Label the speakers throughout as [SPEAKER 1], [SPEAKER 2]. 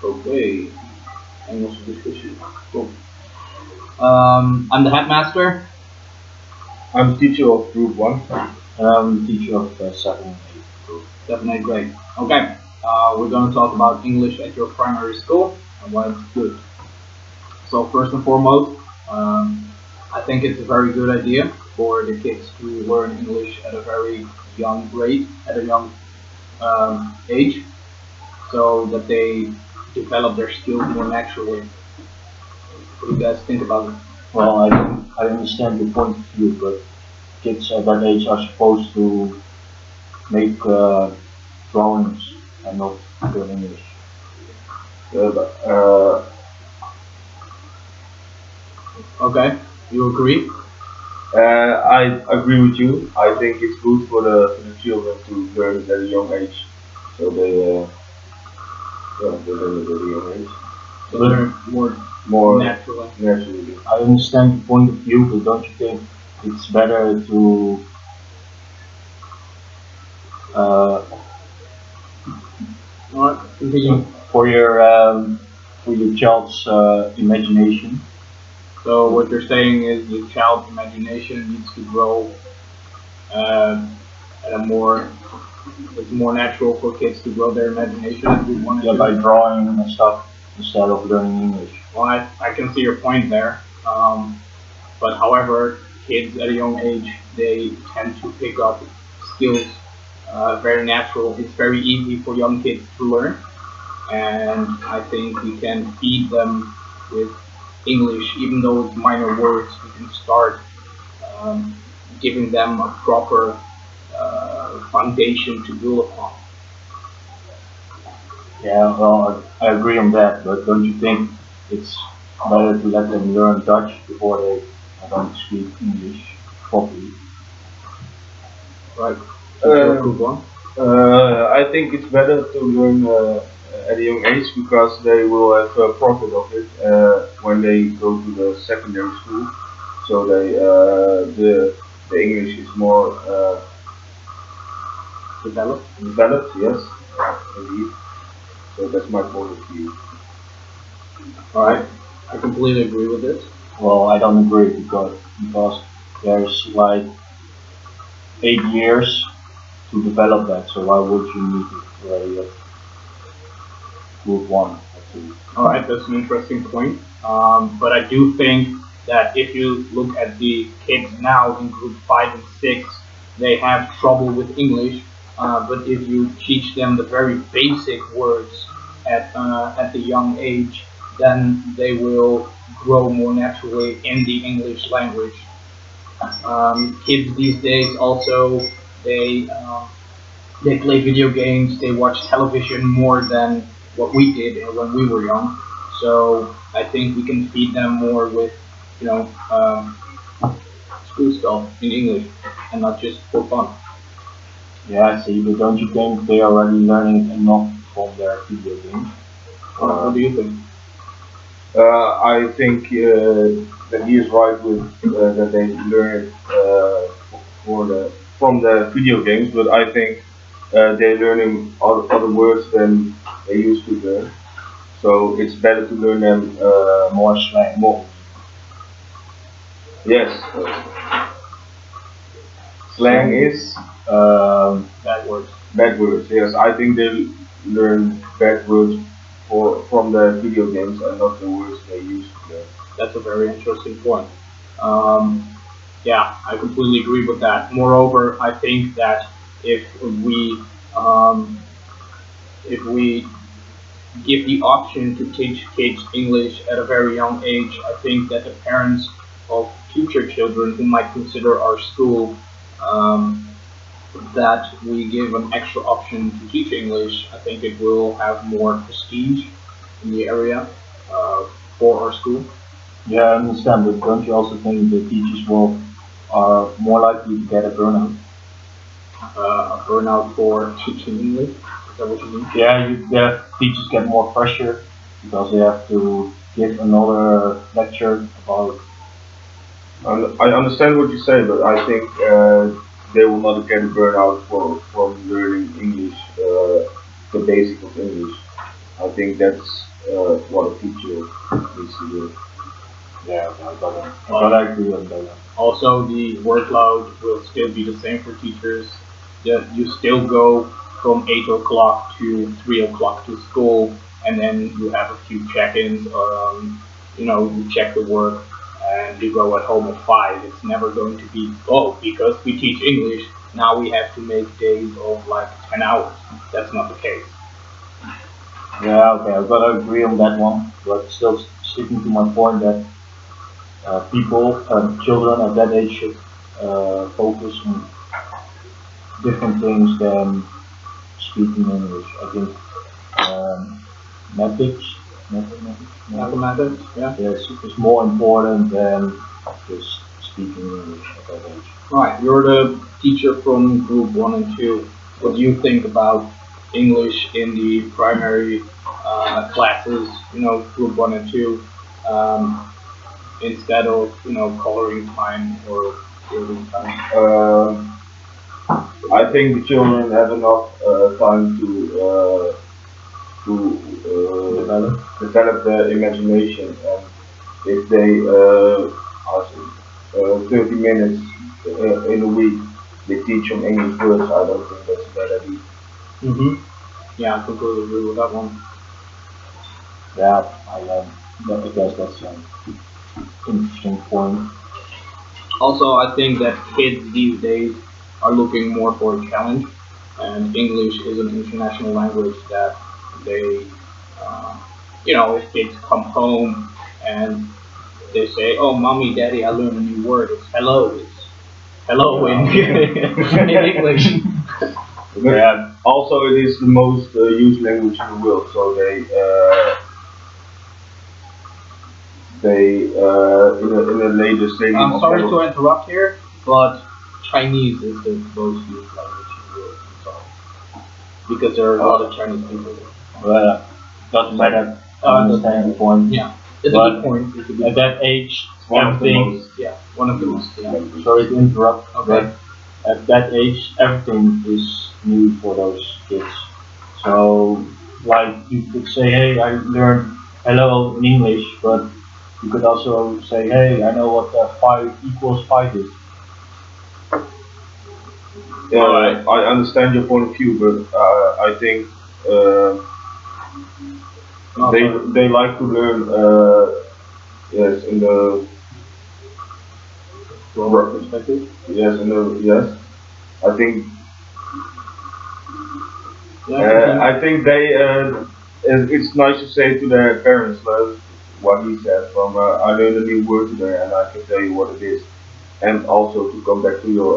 [SPEAKER 1] Okay, Engelse discussie. Cool. I'm the headmaster.
[SPEAKER 2] I'm teacher of group 1.
[SPEAKER 3] I'm teacher of 7 and 8 group.
[SPEAKER 1] 7, 8 grade. Okay, we're going to talk about English at your primary school and why it's good. So first and foremost, I think it's a very good idea for the kids to learn English at a very young grade, at a young age, so that they develop their skills more naturally. What do you guys think about it?
[SPEAKER 3] Well, I understand your point of view, but kids at that age are supposed to make drawings and not learn English.
[SPEAKER 1] Okay, you agree?
[SPEAKER 2] I agree with you. I think it's good for the children to learn at a young age, so they learn at a young age.
[SPEAKER 1] So they're more naturally.
[SPEAKER 3] I understand your point of view, but don't you think it's better to for your child's imagination?
[SPEAKER 1] So what you're saying is the child's imagination needs to grow at a more. It's more natural for kids to grow their imagination as we want to.
[SPEAKER 3] Yeah, by drawing and stuff instead of learning English.
[SPEAKER 1] Well, I can see your point there. But however, kids at a young age, they tend to pick up skills very natural. It's very easy for young kids to learn, and I think we can feed them with English, even though it's minor words. We can start giving them a proper foundation to build upon.
[SPEAKER 3] Yeah, well, I agree on that, but don't you think it's better to let them learn Dutch before they are going to speak English properly?
[SPEAKER 1] Right.
[SPEAKER 2] I think it's better to learn at a young age because they will have profit of it when they go to the secondary school. So the English is more
[SPEAKER 1] developed.
[SPEAKER 2] Yes, indeed. So that's my point of view.
[SPEAKER 1] Alright, I completely agree with this.
[SPEAKER 3] Well, I don't agree because there's like 8 years to develop that, so why would you need it already at group 1?
[SPEAKER 1] Alright, that's an interesting point. But I do think that if you look at the kids now in group 5 and 6, they have trouble with English. But if you teach them the very basic words at the young age, then they will grow more naturally in the English language. Kids these days also they play video games, they watch television more than what we did when we were young. So I think we can feed them more with school stuff in English and not just for fun.
[SPEAKER 3] Yeah, I see, but don't you think they are already learning enough from their video games?
[SPEAKER 1] What do you think?
[SPEAKER 2] I think that he is right with that they learn from the video games, but I think they're learning other words than they used to learn. So it's better to learn them
[SPEAKER 3] more slang.
[SPEAKER 2] More. Yes. Slang is
[SPEAKER 1] bad words.
[SPEAKER 2] Bad words. Yes, I think they learn bad words from the video games and not the words they used to learn.
[SPEAKER 1] That's a very interesting point. Yeah, I completely agree with that. Moreover, I think that if we give the option to teach kids English at a very young age, I think that the parents of future children who might consider our school that we give an extra option to teach English, I think it will have more prestige in the area for our school.
[SPEAKER 3] Yeah, I understand, but don't you also think the teachers are more likely to get a burnout?
[SPEAKER 1] A burnout for teaching English? Is that what you mean?
[SPEAKER 3] Yeah, teachers get more pressure because they have to give another lecture about.
[SPEAKER 2] I understand what you say, but I think they will not get a burnout from learning English, the basic of English. I think that's what a teacher needs to do.
[SPEAKER 3] Yeah, I agree on that.
[SPEAKER 1] Also, the workload will still be the same for teachers. Yeah, you still go from 8 o'clock to 3 o'clock to school, and then you have a few check-ins. You check the work, and you go at home at 5. It's never going to be, oh, because we teach English, now we have to make days of like 10 hours. That's not the case.
[SPEAKER 3] Yeah, okay, I've got to agree on that one, but still sticking to my point that children at that age should focus on different things than speaking English. I think mathematics,
[SPEAKER 1] Mathematics, yeah.
[SPEAKER 3] yes, is more important than just speaking English at that age.
[SPEAKER 1] Right, you're the teacher from group 1 and 2. What do you think about English in the primary classes, group 1 and 2, instead of, coloring time or building time?
[SPEAKER 2] I think the children have enough time to develop their imagination, and if they 30 minutes in a week they teach them English words, I don't think that's a bad idea.
[SPEAKER 1] Yeah, I completely agree with that one.
[SPEAKER 3] Yeah, I guess that's an interesting point.
[SPEAKER 1] Also, I think that kids these days are looking more for a challenge, and English is an international language that they, if kids come home and they say, "Oh, mommy, daddy, I learned a new word. It's hello. It's hello in, in English."
[SPEAKER 2] Yeah. Also, it is the most used language in the world, so they in a later stage.
[SPEAKER 1] I'm sorry to interrupt here, but Chinese is the most used language in the world. I'm sorry, because there are a lot of Chinese people there.
[SPEAKER 3] Well, doesn't matter. I understand the point.
[SPEAKER 1] Yeah, it's
[SPEAKER 3] But
[SPEAKER 1] a good point. It's a good
[SPEAKER 3] at that age,
[SPEAKER 2] one of the
[SPEAKER 3] everything.
[SPEAKER 2] most.
[SPEAKER 1] Yeah, one of the most. Yeah.
[SPEAKER 3] Sorry to interrupt.
[SPEAKER 1] Okay.
[SPEAKER 3] But at that age, everything is new for those kids. So, like you could say, "Hey, I learned hello in English," but you could also say, "Hey, I know what 5 equals 5 is."
[SPEAKER 2] Yeah,
[SPEAKER 1] Alright.
[SPEAKER 2] I understand your point of view, but I think they like to learn yes in the
[SPEAKER 1] Global perspective.
[SPEAKER 2] yes. I think
[SPEAKER 1] Yeah.
[SPEAKER 2] I think they it's nice to say to their parents like what he said from I learned a new word today and I can tell you what it is, and also to come back to your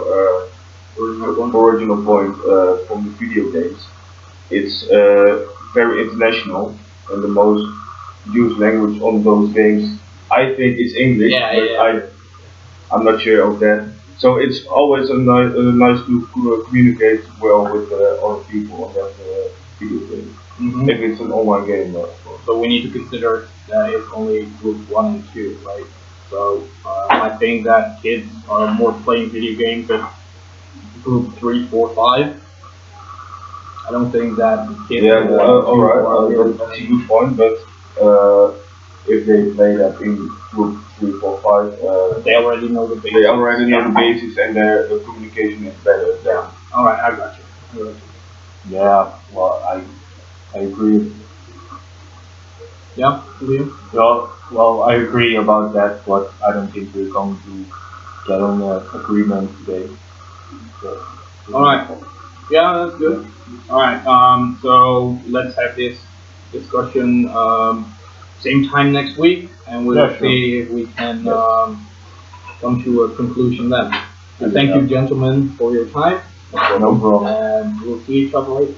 [SPEAKER 2] original point from the video games. It's very international, and the most used language on those games, I think, is English.
[SPEAKER 1] Yeah,
[SPEAKER 2] but
[SPEAKER 1] yeah.
[SPEAKER 2] I'm not sure of that. So it's always nice to communicate well with other people on that video game. If it's an online game, of course.
[SPEAKER 1] So we need to consider that it's only group 1 and 2, right? So I think that kids are more playing video games than group 3, 4, 5. I don't think that the kids.
[SPEAKER 2] Yeah, alright, that's a good point, but if they play that in group 3, 4, 5,
[SPEAKER 1] they already know the basics.
[SPEAKER 2] they already know the basics and their communication is better.
[SPEAKER 1] Yeah. Alright, I got you.
[SPEAKER 3] Yeah, well, I agree.
[SPEAKER 1] Yeah, Liam?
[SPEAKER 3] Well, I agree about that, but I don't think we're going to get on an agreement today. So,
[SPEAKER 1] Alright. Yeah, that's good. Alright, so let's have this discussion same time next week, and we'll see if we can come to a conclusion then. And thank you, gentlemen, for your time.
[SPEAKER 3] No problem.
[SPEAKER 1] And we'll see each other later.